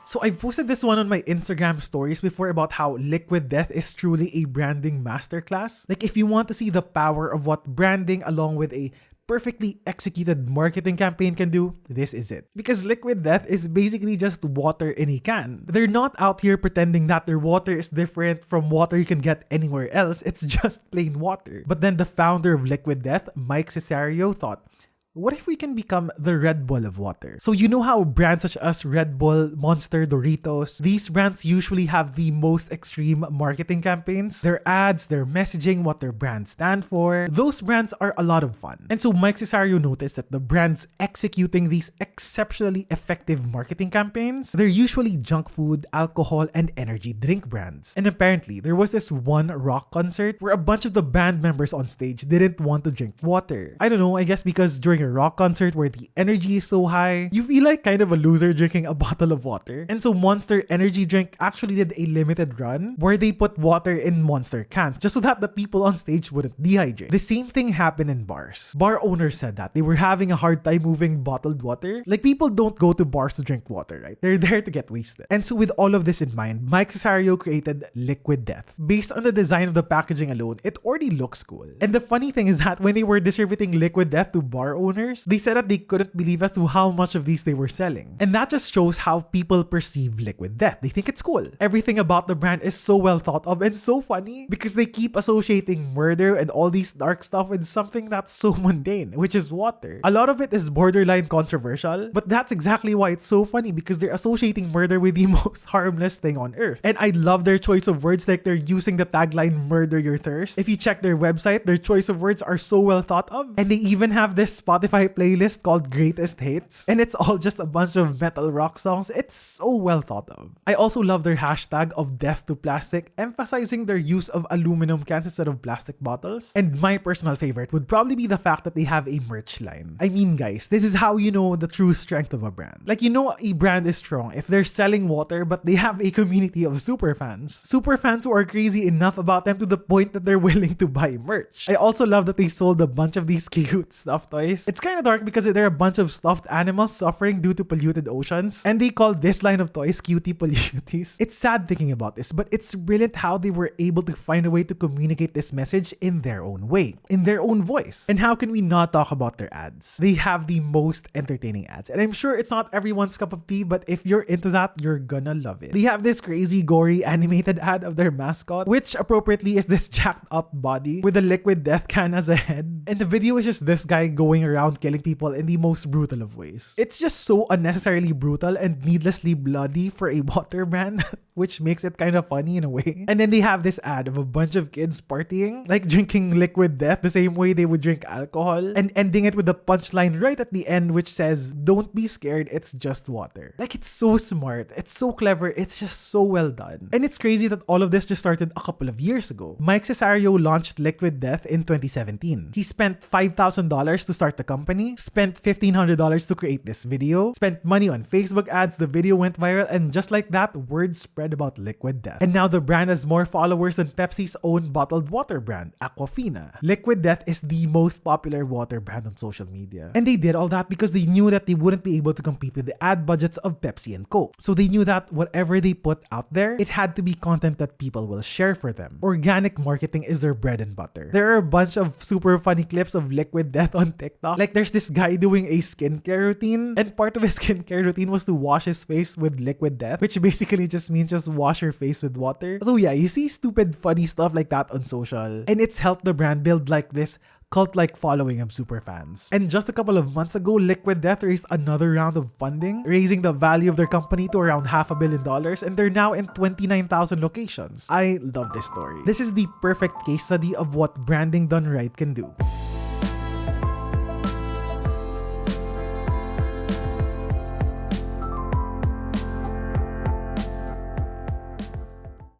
So I posted this one on my Instagram stories before about how Liquid Death is truly a branding masterclass. Like if you want to see the power of what branding along with a perfectly executed marketing campaign can do, this is it. Because Liquid Death is basically just water in a can. They're not out here pretending that their water is different from water you can get anywhere else. It's just plain water. But then the founder of Liquid Death, Mike Cessario, thought, what if we can become the Red Bull of water? So you know how brands such as Red Bull, Monster, Doritos, these brands usually have the most extreme marketing campaigns. Their ads, their messaging, what their brands stand for. Those brands are a lot of fun. And so Mike Cessario noticed that the brands executing these exceptionally effective marketing campaigns, they're usually junk food, alcohol, and energy drink brands. And apparently, there was this one rock concert where a bunch of the band members on stage didn't want to drink water. I don't know, I guess because during a rock concert where the energy is so high, you feel like kind of a loser drinking a bottle of water. And so Monster Energy Drink actually did a limited run where they put water in Monster cans just so that the people on stage wouldn't dehydrate. The same thing happened in bars. Bar owners said that they were having a hard time moving bottled water. Like people don't go to bars to drink water, right? They're there to get wasted. And so with all of this in mind, Mike Cessario created Liquid Death. Based on the design of the packaging alone, it already looks cool. And the funny thing is that when they were distributing Liquid Death to bar owners, they said that they couldn't believe as to how much of these they were selling. And that just shows how people perceive Liquid Death. They think it's cool. Everything about the brand is so well thought of and so funny because they keep associating murder and all these dark stuff with something that's so mundane, which is water. A lot of it is borderline controversial, but that's exactly why it's so funny because they're associating murder with the most harmless thing on earth. And I love their choice of words, like they're using the tagline "Murder Your Thirst." If you check their website, their choice of words are so well thought of. And they even have this Spotify playlist called Greatest Hits, and it's all just a bunch of metal rock songs. It's so well thought of. I also love their hashtag of Death to Plastic, emphasizing their use of aluminum cans instead of plastic bottles. And my personal favorite would probably be the fact that they have a merch line. I mean, guys, this is how you know the true strength of a brand. Like, you know a brand is strong if they're selling water but they have a community of superfans. Superfans who are crazy enough about them to the point that they're willing to buy merch. I also love that they sold a bunch of these cute stuffed toys. It's kind of dark because there are a bunch of stuffed animals suffering due to polluted oceans, and they call this line of toys Cutie Polluties. It's sad thinking about this, but it's brilliant how they were able to find a way to communicate this message in their own way, in their own voice. And how can we not talk about their ads? They have the most entertaining ads, and I'm sure it's not everyone's cup of tea, but if you're into that, you're gonna love it. They have this crazy gory animated ad of their mascot, which appropriately is this jacked up body with a Liquid Death can as a head, and the video is just this guy going around killing people in the most brutal of ways. It's just so unnecessarily brutal and needlessly bloody for a water brand, which makes it kind of funny in a way. And then they have this ad of a bunch of kids partying, like drinking Liquid Death the same way they would drink alcohol, and ending it with a punchline right at the end which says, "Don't be scared, it's just water." Like, it's so smart, it's so clever, it's just so well done. And it's crazy that all of this just started a couple of years ago. Mike Cessario launched Liquid Death in 2017. He spent $5,000 to start the company, spent $1,500 to create this video, spent money on Facebook ads, the video went viral, and just like that, word spread about Liquid Death. And now the brand has more followers than Pepsi's own bottled water brand, Aquafina. Liquid Death is the most popular water brand on social media. And they did all that because they knew that they wouldn't be able to compete with the ad budgets of Pepsi and Coke. So they knew that whatever they put out there, it had to be content that people will share for them. Organic marketing is their bread and butter. There are a bunch of super funny clips of Liquid Death on TikTok. Like, there's this guy doing a skincare routine, and part of his skincare routine was to wash his face with Liquid Death, which basically just means just wash your face with water. So yeah, you see stupid funny stuff like that on social, and it's helped the brand build like this cult-like following of superfans. And just a couple of months ago, Liquid Death raised another round of funding, raising the value of their company to around $500 million, and they're now in 29,000 locations. I love this story. This is the perfect case study of what branding done right can do.